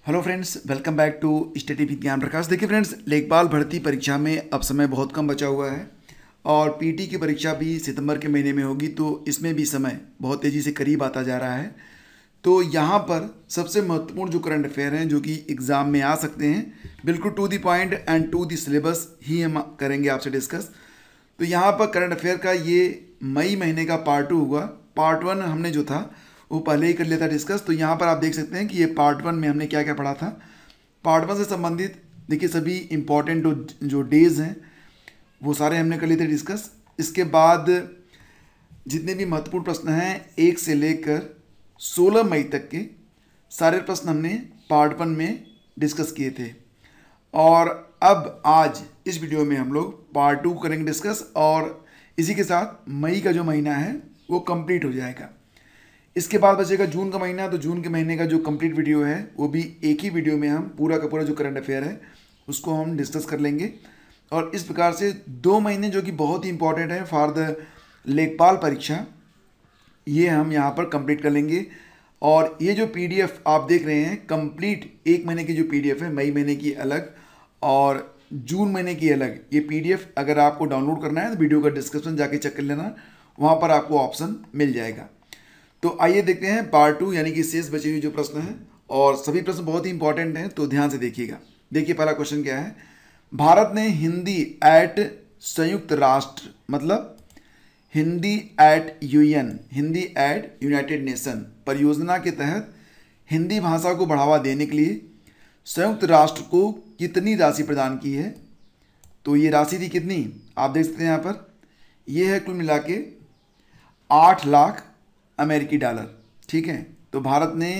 Hello friends, welcome back to study with Gyan Prakash. देखिए friends, लेखपाल भर्ती परीक्षा में अब समय बहुत कम बचा हुआ है और पीटी की परीक्षा भी सितंबर के महीने में होगी, तो इसमें भी समय बहुत तेज़ी से करीब आता जा रहा है। तो यहाँ पर सबसे महत्वपूर्ण जो करंट अफेयर हैं जो कि एग्ज़ाम में आ सकते हैं, बिल्कुल to the point and to the syllabus ही हम करेंगे आपसे डिस्कस। तो यहाँ पर करंट अफेयर का ये मई महीने का पार्ट 2 हुआ। पार्ट 1 हमने जो था वो पहले ही कर लिया था डिस्कस। तो यहाँ पर आप देख सकते हैं कि ये पार्ट 1 में हमने क्या क्या पढ़ा था। पार्ट 1 से संबंधित देखिए सभी इम्पॉर्टेंट जो डेज़ हैं वो सारे हमने कर लिए थे डिस्कस। इसके बाद जितने भी महत्वपूर्ण प्रश्न हैं 1 से लेकर 16 मई तक के सारे प्रश्न हमने पार्ट 1 में डिस्कस किए थे। और अब आज इस वीडियो में हम लोग पार्ट 2 करेंगे डिस्कस, और इसी के साथ मई का जो महीना है वो कंप्लीट हो जाएगा। इसके बाद बचेगा जून का महीना। तो जून के महीने का जो कंप्लीट वीडियो है वो भी एक ही वीडियो में हम पूरा का पूरा जो करंट अफेयर है उसको हम डिस्कस कर लेंगे। और इस प्रकार से 2 महीने जो कि बहुत ही इंपॉर्टेंट है फॉर द लेखपाल परीक्षा, ये हम यहाँ पर कंप्लीट कर लेंगे। और ये जो पीडीएफ आप देख रहे हैं कंप्लीट 1 महीने की जो पीडीएफ है, मई महीने की अलग और जून महीने की अलग, ये पीडीएफ अगर आपको डाउनलोड करना है तो वीडियो का डिस्क्रिप्शन जाके चेक कर लेना, वहाँ पर आपको ऑप्शन मिल जाएगा। तो आइए देखते हैं पार्ट 2 यानी कि शेष बचे हुए जो प्रश्न हैं, और सभी प्रश्न बहुत ही इंपॉर्टेंट हैं तो ध्यान से देखिएगा। देखिए पहला क्वेश्चन क्या है। भारत ने हिंदी एट संयुक्त राष्ट्र, मतलब Hindi at UN, Hindi at United Nation परियोजना के तहत हिंदी भाषा को बढ़ावा देने के लिए संयुक्त राष्ट्र को कितनी राशि प्रदान की है। तो ये राशि थी कितनी, आप देख सकते हैं यहाँ पर, ये है कुल मिला के 8 लाख अमेरिकी डॉलर। ठीक है, तो भारत ने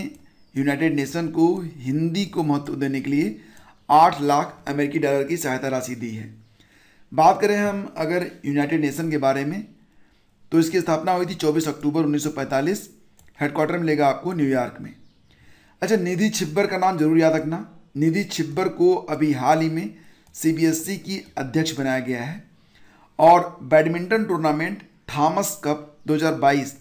यूनाइटेड नेशन को हिंदी को महत्व देने के लिए 8 लाख अमेरिकी डॉलर की सहायता राशि दी है। बात करें हम अगर यूनाइटेड नेशन के बारे में, तो इसकी स्थापना हुई थी 24 अक्टूबर 1945। हेडक्वार्टर मिलेगा आपको न्यूयॉर्क में। अच्छा, निधि छिब्बर का नाम जरूर याद रखना। निधि छिब्बर को अभी हाल ही में सीबीएसई की अध्यक्ष बनाया गया है। और बैडमिंटन टूर्नामेंट थॉमस कप 2022,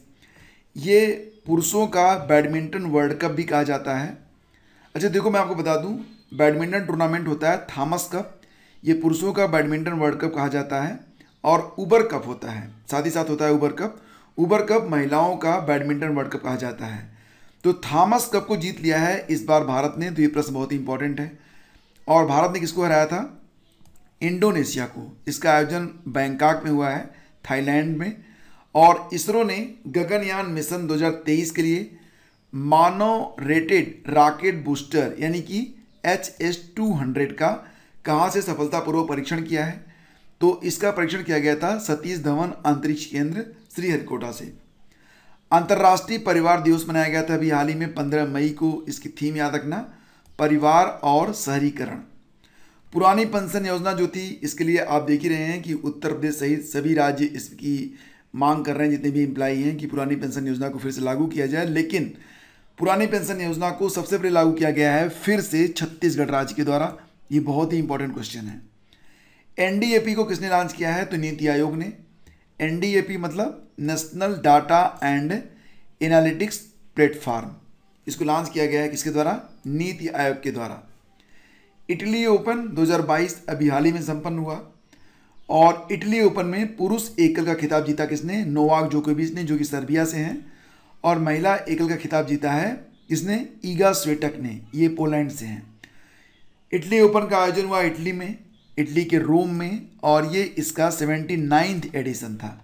ये पुरुषों का बैडमिंटन वर्ल्ड कप भी कहा जाता है। अच्छा देखो, मैं आपको बता दूं, बैडमिंटन टूर्नामेंट होता है थॉमस कप, ये पुरुषों का बैडमिंटन वर्ल्ड कप कहा जाता है। और उबर कप होता है, साथ ही साथ होता है उबर कप। उबर कप महिलाओं का बैडमिंटन वर्ल्ड कप कहा जाता है। तो थॉमस कप को जीत लिया है इस बार भारत ने, तो ये प्रश्न बहुत ही इंपॉर्टेंट है। और भारत ने किसको हराया था, इंडोनेशिया को। इसका आयोजन बैंकॉक में हुआ है, थाईलैंड में। और इसरो ने गगनयान मिशन 2023 के लिए मानव रेटेड रॉकेट बूस्टर यानी कि HS-200 का कहाँ से सफलतापूर्वक परीक्षण किया है। तो इसका परीक्षण किया गया था सतीश धवन अंतरिक्ष केंद्र श्रीहरिकोटा से। अंतर्राष्ट्रीय परिवार दिवस मनाया गया था अभी हाल ही में 15 मई को। इसकी थीम याद रखना, परिवार और शहरीकरण। पुरानी पेंशन योजना जो थी, इसके लिए आप देख ही रहे हैं कि उत्तर प्रदेश सहित सभी राज्य इसकी मांग कर रहे हैं, जितने भी एम्प्लॉई हैं, कि पुरानी पेंशन योजना को फिर से लागू किया जाए। लेकिन पुरानी पेंशन योजना को सबसे पहले लागू किया गया है फिर से छत्तीसगढ़ राज्य के द्वारा। ये बहुत ही इंपॉर्टेंट क्वेश्चन है। एनडीएपी को किसने लॉन्च किया है, तो नीति आयोग ने। एनडीएपी मतलब national data and analytics platform, इसको लॉन्च किया गया है किसके द्वारा, नीति आयोग के द्वारा। इटली ओपन 2022 अभी हाल ही में संपन्न हुआ। और इटली ओपन में पुरुष एकल का खिताब जीता किसने, नोवाक जोकोविच ने, जो कि सर्बिया से हैं। और महिला एकल का खिताब जीता है किसने, ईगा स्वेटक ने, ये पोलैंड से हैं। इटली ओपन का आयोजन हुआ इटली में, इटली के रोम में, और ये इसका 79th एडिशन था।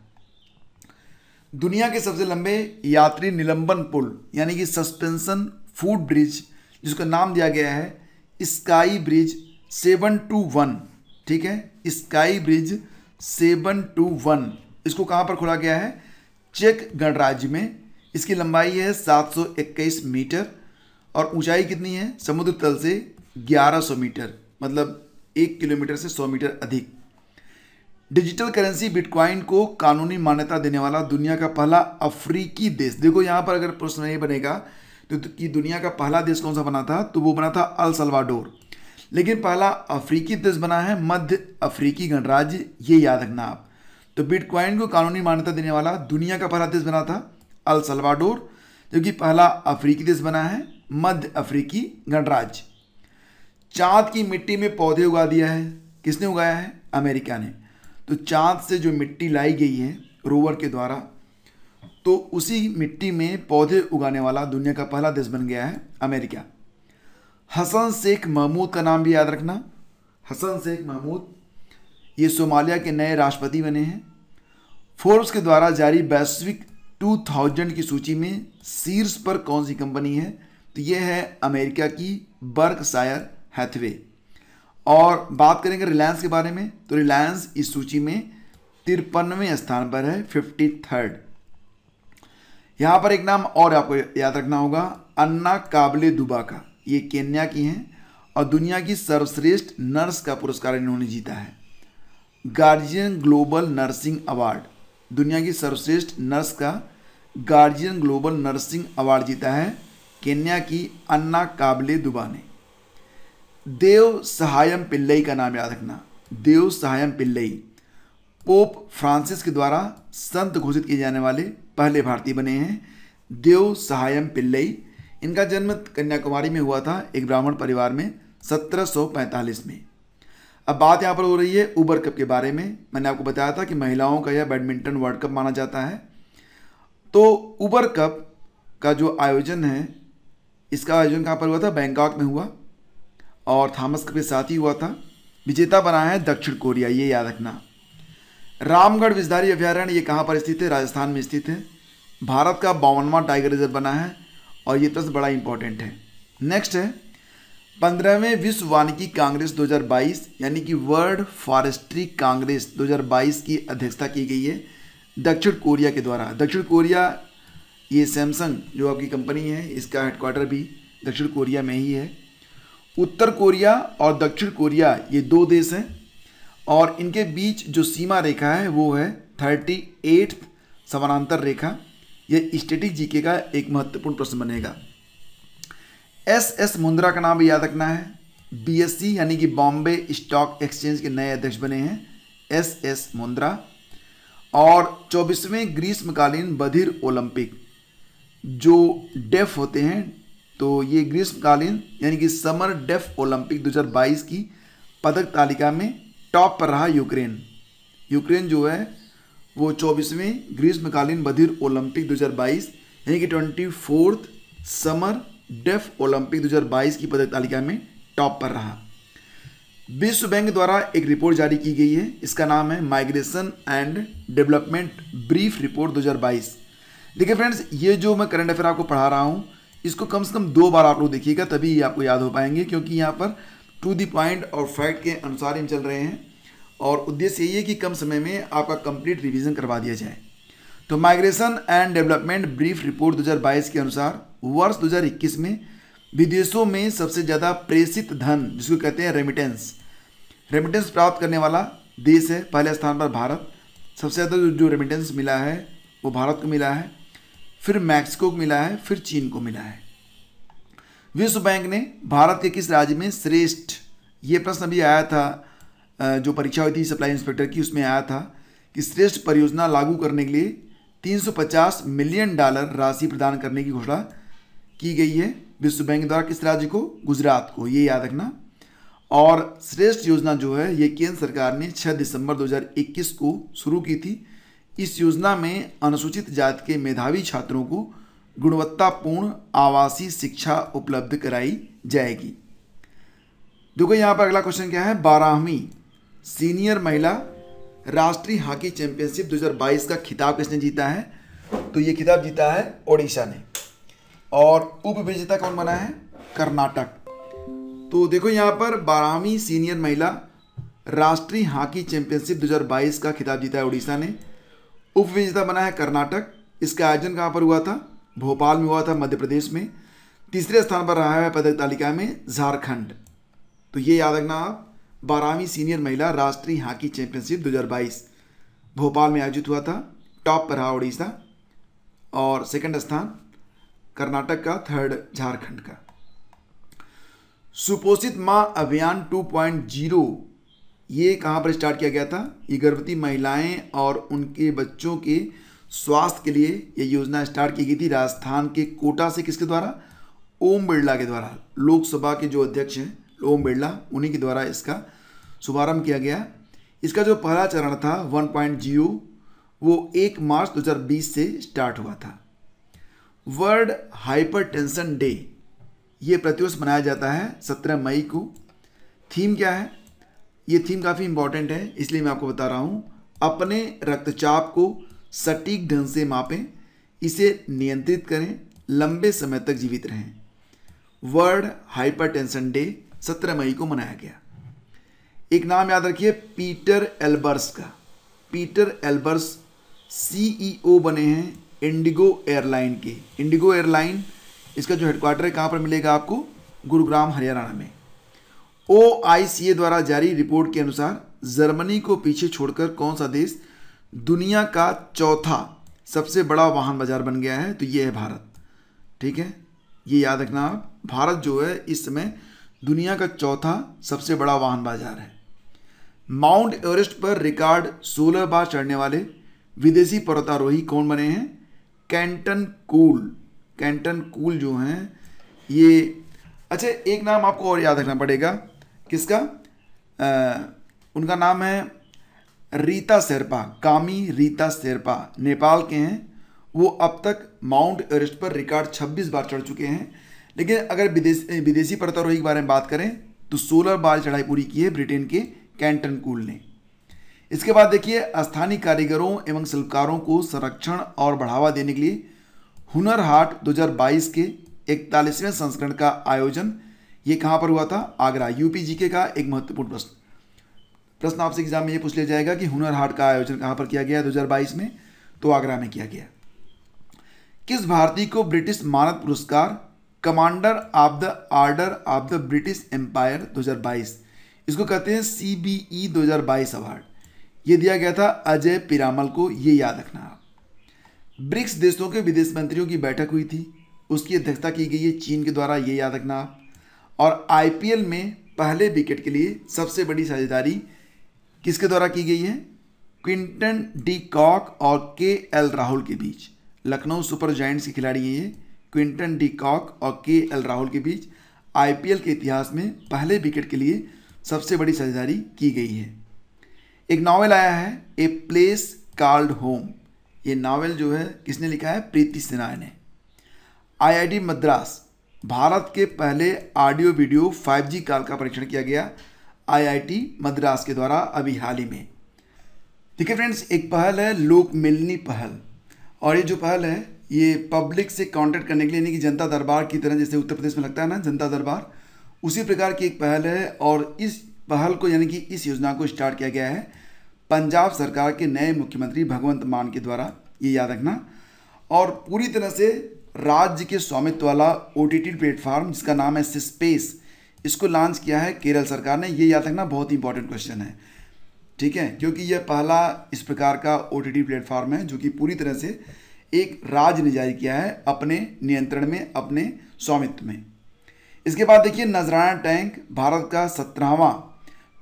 दुनिया के सबसे लंबे यात्री निलंबन पुल यानी कि सस्पेंशन फूट ब्रिज, जिसका नाम दिया गया है स्काई ब्रिज 721। ठीक है, स्काई ब्रिज 721, इसको कहाँ पर खोला गया है, चेक गणराज्य में। इसकी लंबाई है 721 मीटर और ऊंचाई कितनी है, समुद्र तल से 1100 मीटर, मतलब 1 किलोमीटर से 100 मीटर अधिक। डिजिटल करेंसी बिटकॉइन को कानूनी मान्यता देने वाला दुनिया का पहला अफ्रीकी देश। देखो यहाँ पर अगर प्रश्न ये बनेगा तो कि दुनिया का पहला देश कौन सा बना था, तो वो बना था अल सल्वाडोर। लेकिन पहला अफ्रीकी देश बना है मध्य अफ्रीकी गणराज्य, ये याद रखना आप। तो बिटकॉइन को कानूनी मान्यता देने वाला दुनिया का पहला देश बना था अल सल्वाडोर, जो कि पहला अफ्रीकी देश बना है मध्य अफ्रीकी गणराज्य। चांद की मिट्टी में पौधे उगा दिया है, किसने उगाया है? अमेरिका ने। तो चांद से जो मिट्टी लाई गई है रोवर के द्वारा, तो उसी मिट्टी में पौधे उगाने वाला दुनिया का पहला देश बन गया है अमेरिका। हसन शेख महमूद का नाम भी याद रखना। हसन शेख महमूद ये सोमालिया के नए राष्ट्रपति बने हैं। फोर्ब्स के द्वारा जारी वैश्विक 2000 की सूची में शीर्ष पर कौन सी कंपनी है? तो ये है अमेरिका की बर्कशायर हैथवे। और बात करेंगे रिलायंस के बारे में, तो रिलायंस इस सूची में 53वें स्थान पर है, 53rd। यहाँ पर एक नाम और आपको याद रखना होगा, अन्ना काबले दुबाका। ये केन्या की हैं और दुनिया की सर्वश्रेष्ठ नर्स का पुरस्कार इन्होंने जीता है। गार्जियन ग्लोबल नर्सिंग अवार्ड, दुनिया की सर्वश्रेष्ठ नर्स का गार्जियन ग्लोबल नर्सिंग अवार्ड जीता है केन्या की अन्ना काबले दुबा ने। देव सहायम पिल्लई का नाम याद रखना। देव सहायम पिल्लई पोप फ्रांसिस के द्वारा संत घोषित किए जाने वाले पहले भारतीय बने हैं, देव सहायम पिल्लई। इनका जन्म कन्याकुमारी में हुआ था, एक ब्राह्मण परिवार में, 1745 में। अब बात यहाँ पर हो रही है उबर कप के बारे में। मैंने आपको बताया था कि महिलाओं का यह बैडमिंटन वर्ल्ड कप माना जाता है। तो उबर कप का जो आयोजन है, इसका आयोजन कहाँ पर हुआ था? बैंकॉक में हुआ और थॉमस कप के साथ ही हुआ था। विजेता बना है दक्षिण कोरिया, ये याद रखना। रामगढ़ विषधारी अभयारण्य ये कहाँ पर स्थित है? राजस्थान में स्थित है। भारत का 52वां टाइगर रिजर्व बना है और ये प्रश्न बड़ा इंपॉर्टेंट है। नेक्स्ट है 15वें विश्व वानिकी कांग्रेस 2022 यानी कि वर्ल्ड फॉरेस्ट्री कांग्रेस 2022 की अध्यक्षता की गई है दक्षिण कोरिया के द्वारा। दक्षिण कोरिया, ये सैमसंग जो आपकी कंपनी है, इसका हेडक्वार्टर भी दक्षिण कोरिया में ही है। उत्तर कोरिया और दक्षिण कोरिया ये दो देश हैं और इनके बीच जो सीमा रेखा है वो है 38 समानांतर रेखा। यह स्टैटिक जीके का एक महत्वपूर्ण प्रश्न बनेगा। एस मुंद्रा का नाम भी याद रखना है। बीएससी यानी कि बॉम्बे स्टॉक एक्सचेंज के नए अध्यक्ष बने हैं एस मुंद्रा। और 24वें ग्रीष्मकालीन बधिर ओलंपिक जो डेफ होते हैं, तो ये ग्रीष्मकालीन यानी कि समर डेफ ओलंपिक 2022 की पदक तालिका में टॉप पर रहा यूक्रेन। यूक्रेन जो है वो 24वें ग्रीष्मकालीन बधिर ओलंपिक 2022 यानी कि 24th समर डेफ ओलंपिक 2022 की पदक तालिका में टॉप पर रहा। विश्व बैंक द्वारा एक रिपोर्ट जारी की गई है, इसका नाम है migration and development brief report 2022। देखिए फ्रेंड्स, ये जो मैं करंट अफेयर आपको पढ़ा रहा हूँ, इसको कम से कम 2 बार आप लोग देखिएगा, तभी आपको याद हो पाएंगे, क्योंकि यहाँ पर टू द पॉइंट और फैक्ट के अनुसार हम चल रहे हैं और उद्देश्य यही है कि कम समय में आपका कंप्लीट रिवीजन करवा दिया जाए। तो migration and development brief report 2022 के अनुसार वर्ष 2021 में विदेशों में सबसे ज़्यादा प्रेषित धन, जिसको कहते हैं रेमिटेंस प्राप्त करने वाला देश है। पहले स्थान पर भारत, सबसे ज़्यादा जो रेमिटेंस मिला है वो भारत को मिला है, फिर मैक्सिको को मिला है, फिर चीन को मिला है। विश्व बैंक ने भारत के किस राज्य में श्रेष्ठ, ये प्रश्न अभी आया था जो परीक्षा हुई थी सप्लाई इंस्पेक्टर की, उसमें आया था कि श्रेष्ठ परियोजना लागू करने के लिए $350 मिलियन राशि प्रदान करने की घोषणा की गई है विश्व बैंक द्वारा। किस राज्य को? गुजरात को, ये याद रखना। और श्रेष्ठ योजना जो है ये केंद्र सरकार ने 6 दिसंबर 2021 को शुरू की थी। इस योजना में अनुसूचित जाति के मेधावी छात्रों को गुणवत्तापूर्ण आवासीय शिक्षा उपलब्ध कराई जाएगी। देखो यहाँ पर अगला क्वेश्चन क्या है, 12वीं सीनियर महिला राष्ट्रीय हॉकी चैंपियनशिप 2022 का खिताब किसने जीता है? तो ये खिताब जीता है ओडिशा ने। और उप विजेता कौन बना है? कर्नाटक। तो देखो यहाँ पर 12वीं सीनियर महिला राष्ट्रीय हॉकी चैंपियनशिप 2022 का खिताब जीता है ओडिशा ने। उप विजेता बना है कर्नाटक। इसका आयोजन कहाँ पर हुआ था? भोपाल में हुआ था, मध्य प्रदेश में। तीसरे स्थान पर रहा है पदक तालिका में झारखंड। तो ये याद रखना आप, 12वीं सीनियर महिला राष्ट्रीय हॉकी चैंपियनशिप 2022 भोपाल में आयोजित हुआ था। टॉप पर रहा ओडिशा और सेकंड स्थान कर्नाटक का, थर्ड झारखंड का। सुपोषित मां अभियान 2.0 ये कहाँ पर स्टार्ट किया गया था? ये गर्भवती महिलाएं और उनके बच्चों के स्वास्थ्य के लिए ये योजना स्टार्ट की गई थी राजस्थान के कोटा से। किसके द्वारा? ओम बिरला के द्वारा, लोकसभा के जो अध्यक्ष हैं, ओम बिरला, उन्हीं के द्वारा इसका शुभारंभ किया गया। इसका जो पहला चरण था 1.0 वो 1 मार्च 2020 से स्टार्ट हुआ था। वर्ल्ड हाइपरटेंशन डे ये प्रतिवर्ष मनाया जाता है 17 मई को। थीम क्या है? ये थीम काफ़ी इंपॉर्टेंट है, इसलिए मैं आपको बता रहा हूँ। अपने रक्तचाप को सटीक ढंग से मापें, इसे नियंत्रित करें, लंबे समय तक जीवित रहें। वर्ल्ड हाइपरटेंशन डे 17 मई को मनाया गया। एक नाम याद रखिए पीटर एल्बर्स का। पीटर एल्बर्स CEO बने हैं इंडिगो एयरलाइन के। इंडिगो एयरलाइन इसका जो हेडक्वार्टर है कहाँ पर मिलेगा आपको? गुरुग्राम हरियाणा में। OICA द्वारा जारी रिपोर्ट के अनुसार जर्मनी को पीछे छोड़कर कौन सा देश दुनिया का चौथा सबसे बड़ा वाहन बाजार बन गया है? तो ये है भारत। ठीक है, ये याद रखना आप। भारत जो है इस समय दुनिया का चौथा सबसे बड़ा वाहन बाजार है। माउंट एवरेस्ट पर रिकॉर्ड 16 बार चढ़ने वाले विदेशी पर्वतारोही कौन बने हैं? Canton cool. कैंटन कूल जो हैं ये, अच्छा एक नाम आपको और याद रखना पड़ेगा। किसका? उनका नाम है रीता शेरपा। कामी रीता शेरपा नेपाल के हैं। वो अब तक माउंट एवरेस्ट पर रिकॉर्ड 26 बार चढ़ चुके हैं। लेकिन अगर विदेशी पर्वतारोही के बारे में बात करें तो 16 बार चढ़ाई पूरी की है ब्रिटेन के कैंटन कूल ने। इसके बाद देखिए स्थानीय कारीगरों एवं शिल्पकारों को संरक्षण और बढ़ावा देने के लिए हुनर हाट 2022 के 41वें संस्करण का आयोजन ये कहाँ पर हुआ था? आगरा। UPGK का एक महत्वपूर्ण प्रश्न आपसे एग्जाम में ये पूछ लिया जाएगा कि हुनर हाट का आयोजन कहाँ पर किया गया 2022 में? तो आगरा में किया गया। किस भारतीय को ब्रिटिश मानद पुरस्कार Commander of the Order of the British Empire 2022, इसको कहते हैं CBE 2022 अवार्ड, ये दिया गया था अजय पिरामल को। ये याद रखना आप। ब्रिक्स देशों के विदेश मंत्रियों की बैठक हुई थी, उसकी अध्यक्षता की गई है चीन के द्वारा। ये याद रखना आप। और IPL में पहले विकेट के लिए सबसे बड़ी साझेदारी किसके द्वारा की गई है? क्विंटन डी कॉक और KL राहुल के बीच। लखनऊ सुपर जायंट्स के खिलाड़ी हैं ये। क्विंटन डी कॉक और KL राहुल के बीच IPL के इतिहास में पहले विकेट के लिए सबसे बड़ी साझेदारी की गई है। एक नावल आया है ए प्लेस कॉल्ड होम। ये नावल जो है किसने लिखा है? प्रीति सिन्हा ने। IIT मद्रास भारत के पहले ऑडियो वीडियो 5G कॉल का परीक्षण किया गया IIT मद्रास के द्वारा अभी हाल ही में। देखिए फ्रेंड्स, एक पहल है लोक मिलनी पहल, और ये जो पहल है ये पब्लिक से कांटेक्ट करने के लिए, यानी कि जनता दरबार की तरह, जैसे उत्तर प्रदेश में लगता है ना जनता दरबार, उसी प्रकार की एक पहल है। और इस पहल को यानी कि इस योजना को स्टार्ट किया गया है पंजाब सरकार के नए मुख्यमंत्री भगवंत मान के द्वारा। ये याद रखना। और पूरी तरह से राज्य के स्वामित्व वाला OTT प्लेटफॉर्म जिसका नाम है स्पेस, इसको लॉन्च किया है केरल सरकार ने। ये याद रखना, बहुत ही इंपॉर्टेंट क्वेश्चन है। ठीक है, क्योंकि यह पहला इस प्रकार का OTT प्लेटफॉर्म है जो कि पूरी तरह से एक राज्य ने जारी किया है अपने नियंत्रण में, अपने स्वामित्व में। इसके बाद देखिए नजराना टैंक भारत का 17वां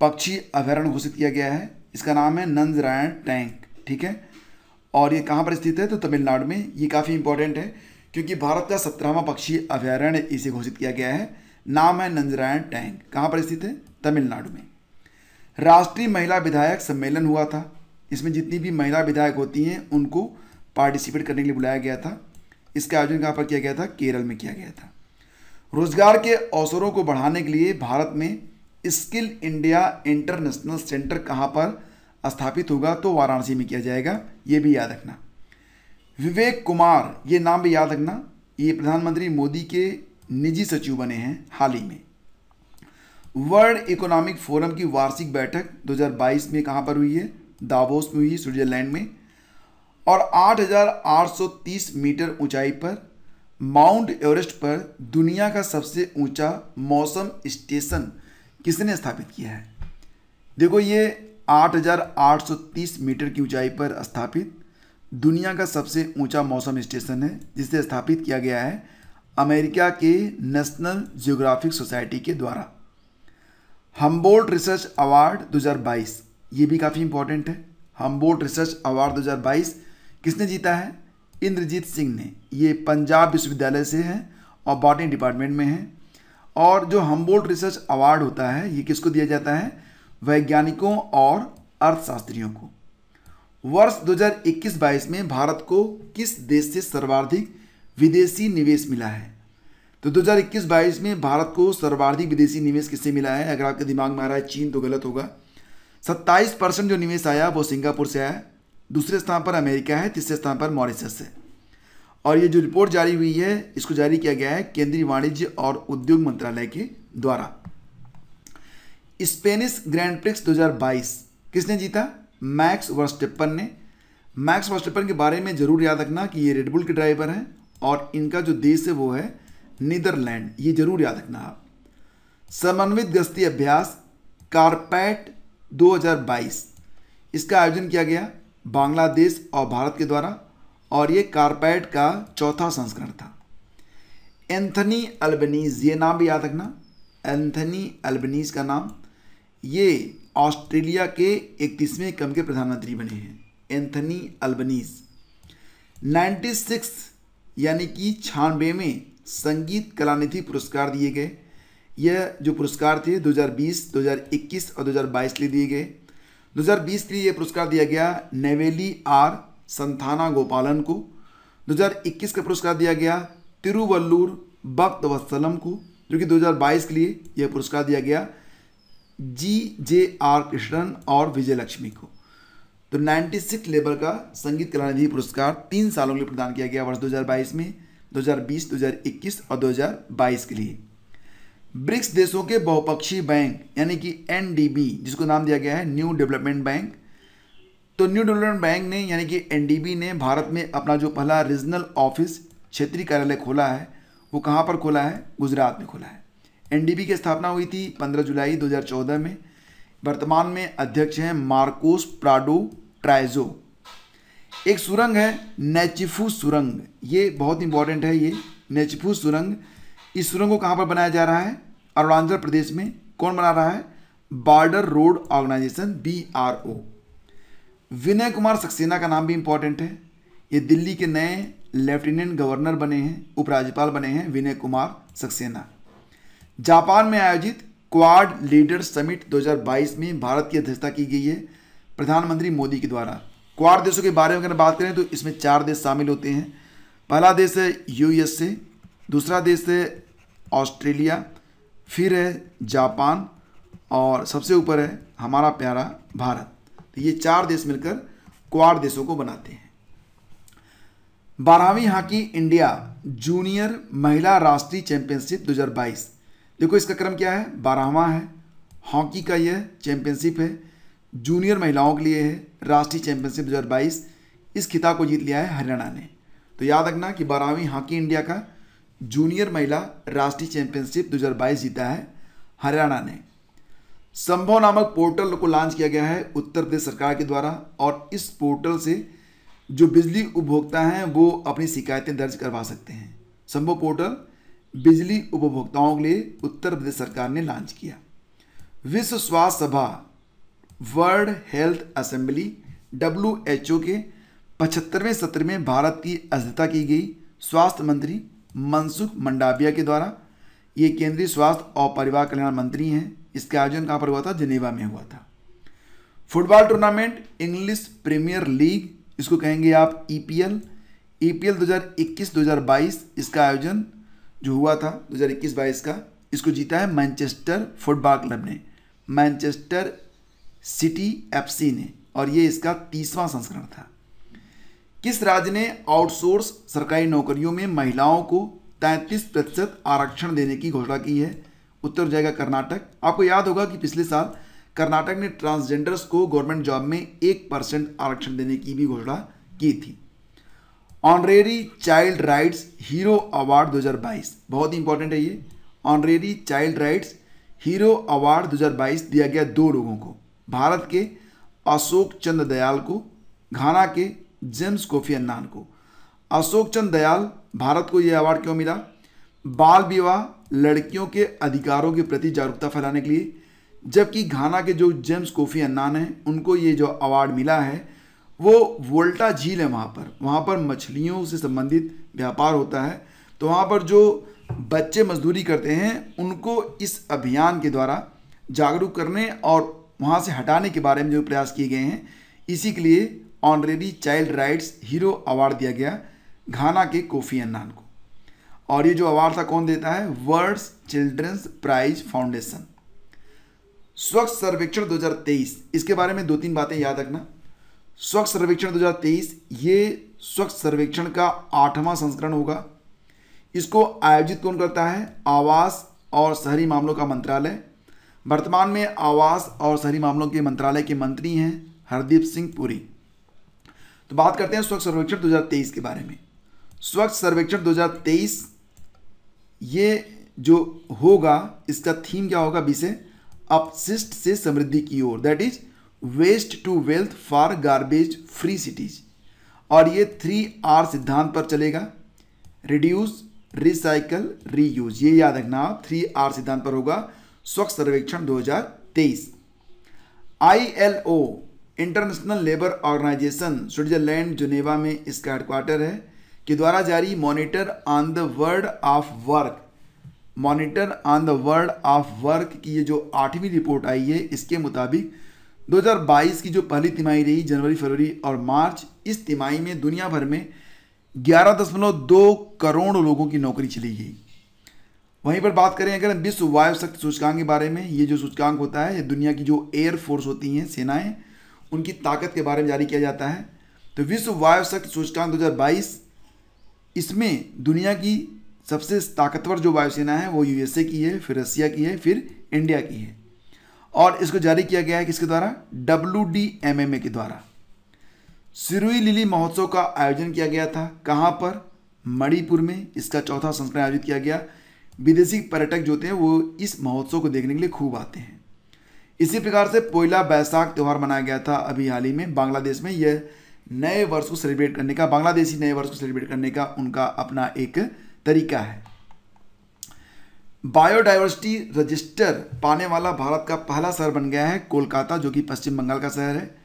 पक्षी अभयारण्य घोषित किया गया है। इसका नाम है नंजरायण टैंक। ठीक है, और ये कहाँ पर स्थित है? तो तमिलनाडु में। ये काफ़ी इंपॉर्टेंट है क्योंकि भारत का 17वां पक्षी अभयारण्य इसे घोषित किया गया है। नाम है नंजरायण टैंक। कहाँ पर स्थित है? तमिलनाडु में। राष्ट्रीय महिला विधायक सम्मेलन हुआ था। इसमें जितनी भी महिला विधायक होती हैं उनको पार्टिसिपेट करने के लिए बुलाया गया था। इसका आयोजन कहाँ पर किया गया था? केरल में किया गया था। रोजगार के अवसरों को बढ़ाने के लिए भारत में स्किल इंडिया इंटरनेशनल सेंटर कहाँ पर स्थापित होगा? तो वाराणसी में किया जाएगा। ये भी याद रखना। विवेक कुमार, ये नाम भी याद रखना, ये प्रधानमंत्री मोदी के निजी सचिव बने हैं हाल ही में। वर्ल्ड इकोनॉमिक फोरम की वार्षिक बैठक 2022 में कहाँ पर हुई है? दावोस में हुई, स्विट्जरलैंड में। और 8,830 मीटर ऊंचाई पर माउंट एवरेस्ट पर दुनिया का सबसे ऊंचा मौसम स्टेशन किसने स्थापित किया है? देखो, ये 8,830 मीटर की ऊंचाई पर स्थापित दुनिया का सबसे ऊंचा मौसम स्टेशन है, जिसे स्थापित किया गया है अमेरिका के नेशनल जियोग्राफिक सोसाइटी के द्वारा। हम्बोल्ट रिसर्च अवार्ड 2022, ये भी काफ़ी इंपॉर्टेंट है। हम्बोल्ट रिसर्च अवार्ड 2022 किसने जीता है? इंद्रजीत सिंह ने। ये पंजाब विश्वविद्यालय से हैं और बॉटनी डिपार्टमेंट में हैं। और जो हम्बोल्ट रिसर्च अवार्ड होता है ये किसको दिया जाता है? वैज्ञानिकों और अर्थशास्त्रियों को। वर्ष 2021-22 में भारत को किस देश से सर्वाधिक विदेशी निवेश मिला है? तो 2021-22 में भारत को सर्वाधिक विदेशी निवेश किससे मिला है? अगर आपके दिमाग में आ रहा है चीन तो गलत होगा। 27% जो निवेश आया वो सिंगापुर से आया, दूसरे स्थान पर अमेरिका है, तीसरे स्थान पर मॉरिशस है। और ये जो रिपोर्ट जारी हुई है इसको जारी किया गया है केंद्रीय वाणिज्य और उद्योग मंत्रालय के द्वारा। स्पेनिश ग्रैंड प्रिक्स 2022 किसने जीता? मैक्स वर्स्टेपन ने। मैक्स वर्स्टेपन के बारे में जरूर याद रखना कि ये रेडबुल के ड्राइवर हैं और इनका जो देश है वो है नीदरलैंड, ये जरूर याद रखना आप। समन्वित गश्ती अभ्यास कारपैट 2022 इसका आयोजन किया गया बांग्लादेश और भारत के द्वारा और ये कारपैट का चौथा संस्करण था। एंथनी अल्बनीज, ये नाम भी याद रखना, एंथनी अल्बनीज का नाम, ये ऑस्ट्रेलिया के 31वें क्रम के प्रधानमंत्री बने हैं, एंथनी अल्बनीज। 96 यानी कि 96वें संगीत कलानिधि पुरस्कार दिए गए। यह जो पुरस्कार थे 2020, 2021 और 2022 के लिए दिए गए। 2020 के लिए यह पुरस्कार दिया गया नेवेली आर संथाना गोपालन को। 2021 का पुरस्कार दिया गया तिरुवल्लुर भक्तवत्सलम को, जो कि 2022 के लिए यह पुरस्कार दिया गया GJR कृष्णन और विजयलक्ष्मी को। तो 96 लेवल का संगीत कलानिधि पुरस्कार 3 सालों के लिए प्रदान किया गया, वर्ष 2022 में, 2020, 2021 और 2022 के लिए। ब्रिक्स देशों के बहुपक्षीय बैंक यानी कि NDB, जिसको नाम दिया गया है न्यू डेवलपमेंट बैंक। तो न्यू डेवलपमेंट बैंक ने यानी कि NDB ने भारत में अपना जो पहला रीजनल ऑफिस क्षेत्रीय कार्यालय खोला है वो कहाँ पर खोला है? गुजरात में खोला है। NDB की स्थापना हुई थी 15 जुलाई 2014 में। वर्तमान में अध्यक्ष हैं मार्कोस प्राडो ट्राइजो। एक सुरंग है नेचिफू सुरंग, ये बहुत इंपॉर्टेंट है। ये नेचिफू सुरंग, इस सुरंग को कहाँ पर बनाया जा रहा है? अरुणाचल प्रदेश में। कौन बना रहा है? Border Road Organisation BRO। Vinay Kumar Saxena का नाम भी इंपॉर्टेंट है। ये दिल्ली के नए लेफ्टिनेंट गवर्नर बने हैं, उपराज्यपाल बने हैं विनय कुमार सक्सेना। जापान में आयोजित क्वाड लीडर्स समिट 2022 में भारत की अध्यक्षता की गई है प्रधानमंत्री मोदी के द्वारा। क्वाड देशों के बारे में अगर बात करें तो इसमें 4 देश शामिल होते हैं। पहला देश है USA, दूसरा देश है ऑस्ट्रेलिया, फिर है जापान और सबसे ऊपर है हमारा प्यारा भारत। तो ये 4 देश मिलकर क्वाड देशों को बनाते हैं। 12वीं हॉकी इंडिया जूनियर महिला राष्ट्रीय चैंपियनशिप 2022। देखो इसका क्रम क्या है? 12वां है। हॉकी का यह चैंपियनशिप है, जूनियर महिलाओं के लिए है, राष्ट्रीय चैंपियनशिप 2022। इस खिताब को जीत लिया है हरियाणा ने। तो याद रखना कि 12वीं हॉकी इंडिया का जूनियर महिला राष्ट्रीय चैंपियनशिप 2022 जीता है हरियाणा ने। संभव नामक पोर्टल को लॉन्च किया गया है उत्तर प्रदेश सरकार के द्वारा और इस पोर्टल से जो बिजली उपभोक्ता हैं वो अपनी शिकायतें दर्ज करवा सकते हैं। संभव पोर्टल बिजली उपभोक्ताओं के लिए उत्तर प्रदेश सरकार ने लॉन्च किया। विश्व स्वास्थ्य सभा वर्ल्ड हेल्थ असेंबली WHO के 75वें सत्र में भारत की अध्यक्षता की गई स्वास्थ्य मंत्री मनसुख मंडाविया के द्वारा। ये केंद्रीय स्वास्थ्य और परिवार कल्याण मंत्री हैं। इसका आयोजन कहाँ पर हुआ था? जिनेवा में हुआ था। Football tournament English Premier League, इसको कहेंगे आप EPL 2021-2022। इसका आयोजन जो हुआ था 2021-22 का, इसको जीता है मैनचेस्टर फुटबॉल क्लब ने, मैनचेस्टर सिटी FC ने, और ये इसका 30वां संस्करण था। किस राज्य ने आउटसोर्स सरकारी नौकरियों में महिलाओं को 33% आरक्षण देने की घोषणा की है? उत्तर हो जाएगा कर्नाटक। आपको याद होगा कि पिछले साल कर्नाटक ने ट्रांसजेंडर्स को गवर्नमेंट जॉब में 1% आरक्षण देने की भी घोषणा की थी। Honorary child rights hero award 2022, बहुत इंपॉर्टेंट है ये। Honorary child rights hero award 2022 दिया गया 2 लोगों को, भारत के अशोक चंद्र दयाल को, घाना के जेम्स कोफी अन्नान को। अशोक चंद्र दयाल, भारत को यह अवार्ड क्यों मिला? बाल विवाह, लड़कियों के अधिकारों के प्रति जागरूकता फैलाने के लिए। जबकि घाना के जो जेम्स कोफी अन्नान हैं उनको ये जो अवार्ड मिला है वो वोल्टा झील है, वहाँ पर मछलियों से संबंधित व्यापार होता है। तो वहाँ पर जो बच्चे मजदूरी करते हैं उनको इस अभियान के द्वारा जागरूक करने और वहाँ से हटाने के बारे में जो प्रयास किए गए हैं, इसी के लिए honorary child rights hero award दिया गया घाना के कोफी अन्नान को। और ये जो अवार्ड था कौन देता है? World Children's Prize Foundation. Swachh सर्वेक्षण 2023, इसके बारे में 2-3 बातें याद रखना। स्वच्छ सर्वेक्षण 2023 ये स्वच्छ सर्वेक्षण का 8वां संस्करण होगा। इसको आयोजित कौन करता है? आवास और शहरी मामलों का मंत्रालय। वर्तमान में आवास और शहरी मामलों के मंत्रालय के मंत्री हैं हरदीप सिंह पुरी। तो बात करते हैं स्वच्छ सर्वेक्षण 2023 के बारे में। स्वच्छ सर्वेक्षण 2023 ये जो होगा, इसका थीम क्या होगा? विषय अपशिष्ट से समृद्धि की ओर, that is waste to wealth for garbage free cities. और ये 3R सिद्धांत पर चलेगा, रिड्यूस, रिसाइकल, रीयूज। ये याद रखना, 3R सिद्धांत पर होगा स्वच्छ सर्वेक्षण 2023। ILO international labour organisation Switzerland Geneva में इसका हेडक्वार्टर है के द्वारा जारी monitor on the world of work, monitor on the world of work की ये जो 8वीं रिपोर्ट आई है, इसके मुताबिक 2022 की जो पहली तिमाही रही, जनवरी, फरवरी और मार्च, इस तिमाही में दुनिया भर में 11.2 करोड़ लोगों की नौकरी चली गई। वहीं पर बात करें अगर विश्व वायु शक्ति सूचकांक के बारे में, ये जो सूचकांक होता है ये दुनिया की जो एयर फोर्स होती हैं, सेनाएं, उनकी ताकत के बारे में जारी किया जाता है। तो विश्व वायु शक्ति सूचकांक 2022, इसमें दुनिया की सबसे ताकतवर जो वायुसेना है वो USA की है, फिर रसिया की है, फिर इंडिया की है। और इसको जारी किया गया है किसके द्वारा? WDMMA के द्वारा। सिरुई लिली महोत्सव का आयोजन किया गया था, कहाँ पर? मणिपुर में। इसका 4था संस्करण आयोजित किया गया। विदेशी पर्यटक जो होते हैं वो इस महोत्सव को देखने के लिए खूब आते हैं। इसी प्रकार से पोइला बैसाख त्यौहार मनाया गया था अभी हाल ही में बांग्लादेश में। यह नए वर्ष को सेलिब्रेट करने का, बांग्लादेशी नए वर्ष को सेलिब्रेट करने का उनका अपना एक तरीका है। बायोडाइवर्सिटी रजिस्टर पाने वाला भारत का पहला शहर बन गया है कोलकाता, जो कि पश्चिम बंगाल का शहर है।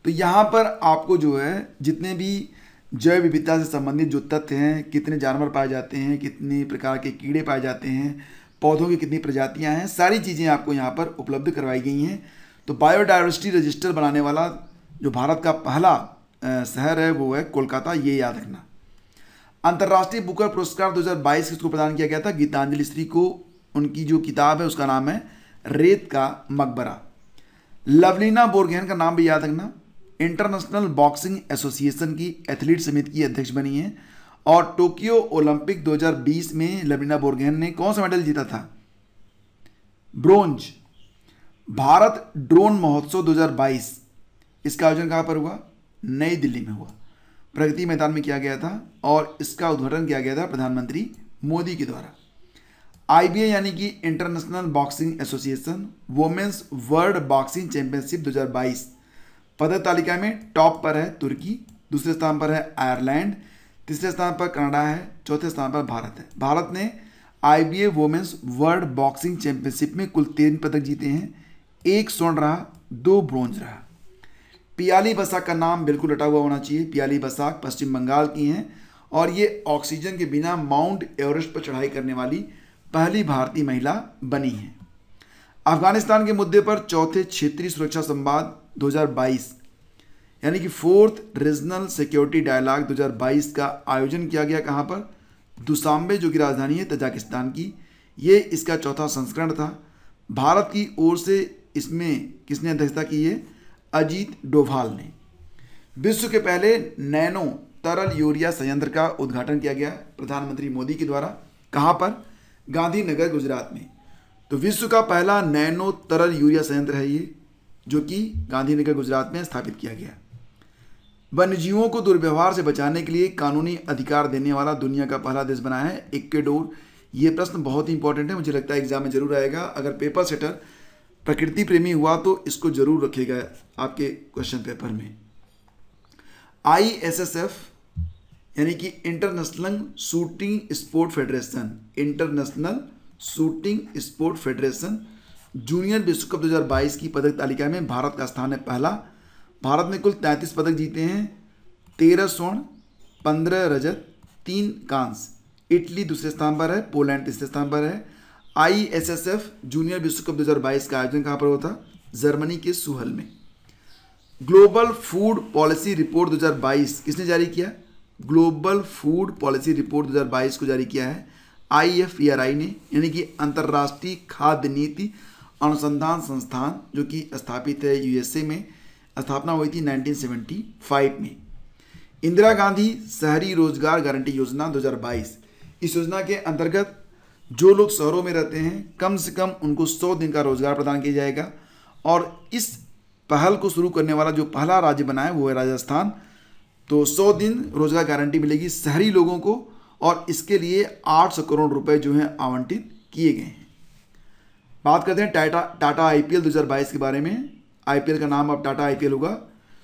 तो यहाँ पर आपको जो है जितने भी जैव विविधता से संबंधित जो तथ्य हैं, कितने जानवर पाए जाते हैं, कितने प्रकार के कीड़े पाए जाते हैं, पौधों की कितनी प्रजातियां हैं, सारी चीज़ें आपको यहाँ पर उपलब्ध करवाई गई हैं। तो बायोडाइवर्सिटी रजिस्टर बनाने वाला जो भारत का पहला शहर है वो है कोलकाता, ये याद रखना। अंतर्राष्ट्रीय बुकर पुरस्कार 2022 किसको प्रदान किया गया था? गीतांजलि श्री को। उनकी जो किताब है उसका नाम है रेत का मकबरा। लवलीना बोरगोहेन का नाम भी याद रखना। इंटरनेशनल बॉक्सिंग एसोसिएशन की एथलीट समिति की अध्यक्ष बनी है। और टोक्यो ओलंपिक 2020 में लवलीना बोरगोहेन ने कौन सा मेडल जीता था? ब्रोंज। भारत ड्रोन महोत्सव 2022, इसका आयोजन कहाँ पर हुआ? नई दिल्ली में हुआ, प्रगति मैदान में किया गया था। और इसका उद्घाटन किया गया था प्रधानमंत्री मोदी के द्वारा। IBA यानी कि International Boxing Association Women's World Boxing Championship 2022 पदक तालिका में टॉप पर है तुर्की, दूसरे स्थान पर है आयरलैंड, तीसरे स्थान पर कनाडा है, चौथे स्थान पर भारत है। भारत ने IBA Women's World Boxing Championship में कुल 3 पदक जीते हैं, 1 स्वर्ण रहा, 2 ब्रोंज रहा। पियाली बसाक का नाम बिल्कुल रटा हुआ होना चाहिए। पियाली बसाक पश्चिम बंगाल की हैं और ये ऑक्सीजन के बिना माउंट एवरेस्ट पर चढ़ाई करने वाली पहली भारतीय महिला बनी है। अफगानिस्तान के मुद्दे पर चौथे क्षेत्रीय सुरक्षा संवाद 2022 यानी कि 4th रीजनल सिक्योरिटी डायलॉग 2022 का आयोजन किया गया। कहाँ पर? दुशांबे, जो कि राजधानी है तजाकिस्तान की। ये इसका 4था संस्करण था। भारत की ओर से इसमें किसने अध्यक्षता की है? अजीत डोभाल ने। विश्व के पहले नैनो तरल यूरिया संयंत्र का उद्घाटन किया गया प्रधानमंत्री मोदी के द्वारा। कहाँ पर? गांधीनगर, गुजरात में। तो विश्व का पहला नैनो तरल यूरिया संयंत्र है ये, जो कि गांधीनगर, गुजरात में स्थापित किया गया। वन्यजीवों को दुर्व्यवहार से बचाने के लिए कानूनी अधिकार देने वाला दुनिया का पहला देश बना है इक्वेडोर। ये प्रश्न बहुत ही इंपॉर्टेंट है, मुझे लगता है एग्जाम में जरूर आएगा। अगर पेपर सेटर प्रकृति प्रेमी हुआ तो इसको जरूर रखिएगा आपके क्वेश्चन पेपर में। ISSF यानी कि international shooting sport federation, international shooting sport federation junior विश्व कप 2022 की पदक तालिका में भारत का स्थान है पहला। भारत ने कुल 33 पदक जीते हैं, 13 स्वर्ण, 15 रजत, 3 कांस्य। इटली दूसरे स्थान पर है, पोलैंड तीसरे स्थान पर है। ISSF जूनियर विश्व कप 2022 का आयोजन कहाँ पर हुआ था? जर्मनी के सुहल में। ग्लोबल फूड पॉलिसी रिपोर्ट 2022 किसने जारी किया? ग्लोबल फूड पॉलिसी रिपोर्ट 2022 को जारी किया है IFPRI ने, यानी कि अंतर्राष्ट्रीय खाद्य नीति अनुसंधान संस्थान, जो कि स्थापित है USA में। स्थापना हुई थी 1975 में। इंदिरा गांधी शहरी रोजगार गारंटी योजना 2022, इस योजना के अंतर्गत जो लोग शहरों में रहते हैं कम से कम उनको 100 दिन का रोजगार प्रदान किया जाएगा। और इस पहल को शुरू करने वाला जो पहला राज्य बना है वो है राजस्थान। तो 100 दिन रोजगार गारंटी मिलेगी शहरी लोगों को, और इसके लिए 800 करोड़ रुपए जो हैं आवंटित किए गए हैं। बात करते हैं टाटा IPL 2022 के बारे में। IPL का नाम अब टाटा IPL होगा।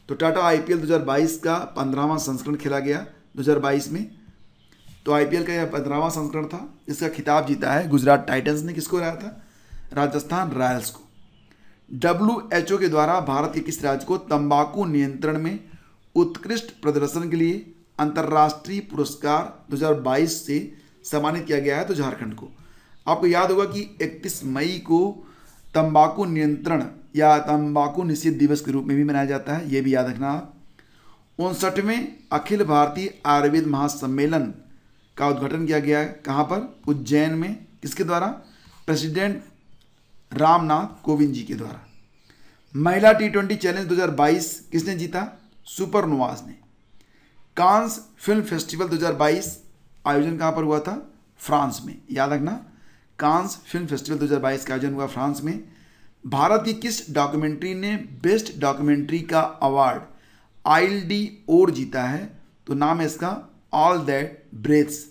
तो टाटा IPL 2022 का 15वां संस्करण खेला गया 2022 में। तो IPL का यह 15वां संस्करण था। इसका खिताब जीता है गुजरात टाइटंस ने। किसको हराया था? राजस्थान रॉयल्स को। WHO के द्वारा भारत के किस राज्य को तंबाकू नियंत्रण में उत्कृष्ट प्रदर्शन के लिए अंतर्राष्ट्रीय पुरस्कार 2022 से सम्मानित किया गया है? तो झारखंड को। आपको याद होगा कि 31 मई को तंबाकू नियंत्रण या तंबाकू निषेध दिवस के रूप में भी मनाया जाता है, ये भी याद रखना आप। 59वें अखिल भारतीय आयुर्वेद महासम्मेलन का उद्घाटन किया गया है कहाँ पर? उज्जैन में। किसके द्वारा? प्रेसिडेंट रामनाथ कोविंद जी के द्वारा। महिला T20 चैलेंज 2022 किसने जीता? सुपरनोवाज ने। कांस फिल्म फेस्टिवल 2022 आयोजन कहाँ पर हुआ था? फ्रांस में। याद रखना, कांस फिल्म फेस्टिवल 2022 का आयोजन हुआ फ्रांस में। भारत की किस डॉक्यूमेंट्री ने बेस्ट डॉक्यूमेंट्री का अवार्ड ILD जीता है? तो नाम है इसका ऑल दैट ब्रेथ्स,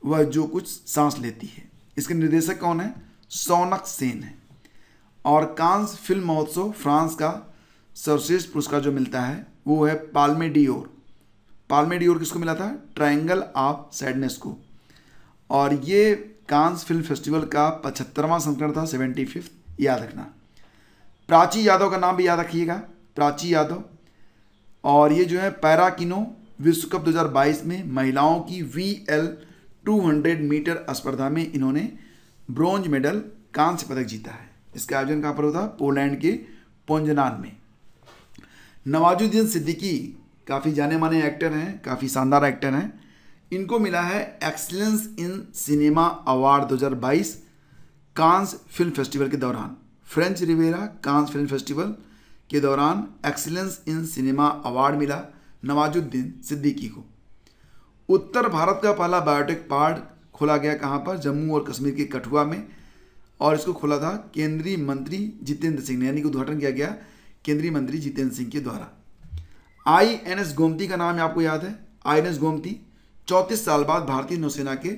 वह जो कुछ सांस लेती है। इसके निर्देशक कौन है? सोनक सेन है। और कांस फिल्म महोत्सव फ्रांस का सर्वश्रेष्ठ पुरस्कार जो मिलता है वो है पाल्मे डियोर। पाल्मे डियोर किसको मिला था? ट्रायंगल ऑफ सैडनेस को। और ये कांस फिल्म फेस्टिवल का 75वां संस्करण था, 75th, याद रखना। प्राची यादव का नाम भी याद रखिएगा, प्राची यादव। और ये जो है पैरा किनो विश्व कप 2022 में महिलाओं की VL 200 मीटर स्पर्धा में इन्होंने ब्रॉन्ज मेडल, कांस्य पदक जीता है। इसका आयोजन कहाँ पर होता? पोलैंड के पोंजनान में। नवाजुद्दीन सिद्दीकी काफ़ी जाने माने एक्टर हैं, काफ़ी शानदार एक्टर हैं। इनको मिला है Excellence in Cinema Award 2022 Cannes film festival के दौरान। French Riviera Cannes film festival के दौरान एक्सीलेंस इन सिनेमा अवार्ड मिला नवाजुद्दीन सिद्दीकी को। उत्तर भारत का पहला बायोटेक पार्क खोला गया कहाँ पर? जम्मू और कश्मीर के कठुआ में। और इसको खोला था केंद्रीय मंत्री जितेंद्र सिंह ने, यानी कि उद्घाटन किया गया केंद्रीय मंत्री जितेंद्र सिंह के द्वारा। INS गोमती का नाम आपको याद है? INS गोमती 34 साल बाद भारतीय नौसेना के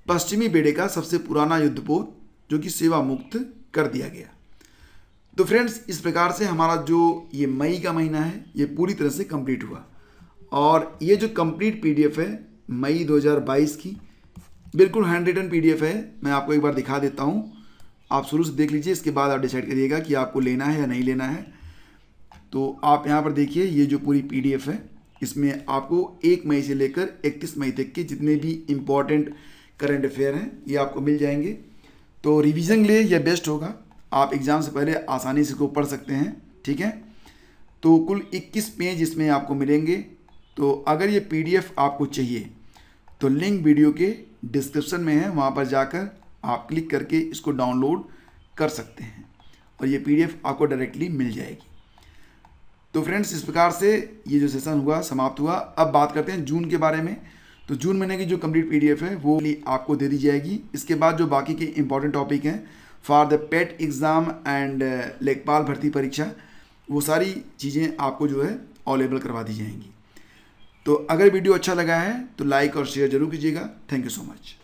पश्चिमी बेड़े का सबसे पुराना युद्धपोत जो कि सेवा मुक्त कर दिया गया। तो फ्रेंड्स, इस प्रकार से हमारा जो ये मई का महीना है ये पूरी तरह से कंप्लीट हुआ। और ये जो कंप्लीट PDF है मई 2022 की, बिल्कुल हैंड रिटन PDF है। मैं आपको एक बार दिखा देता हूँ, आप शुरू से देख लीजिए, इसके बाद आप डिसाइड करिएगा कि आपको लेना है या नहीं लेना है। तो आप यहाँ पर देखिए, ये जो पूरी PDF है इसमें आपको 1 मई से लेकर 31 मई तक के जितने भी इम्पॉर्टेंट करंट अफेयर हैं ये आपको मिल जाएंगे। तो रिवीजन के लिए यह बेस्ट होगा, आप एग्ज़ाम से पहले आसानी से इसको पढ़ सकते हैं। ठीक है, तो कुल 21 पेज इसमें आपको मिलेंगे। तो अगर ये PDF आपको चाहिए तो लिंक वीडियो के डिस्क्रिप्शन में है, वहाँ पर जाकर आप क्लिक करके इसको डाउनलोड कर सकते हैं और ये PDF आपको डायरेक्टली मिल जाएगी। तो फ्रेंड्स, इस प्रकार से ये जो सेशन हुआ समाप्त हुआ। अब बात करते हैं जून के बारे में। तो जून महीने की जो कंप्लीट PDF है वो आपको दे दी जाएगी। इसके बाद जो बाकी के इंपॉर्टेंट टॉपिक हैं for the pet exam and लेखपाल भर्ती परीक्षा, वो सारी चीज़ें आपको जो है अवेलेबल करवा दी जाएंगी। तो अगर वीडियो अच्छा लगा है तो लाइक और शेयर जरूर कीजिएगा। Thank you so much.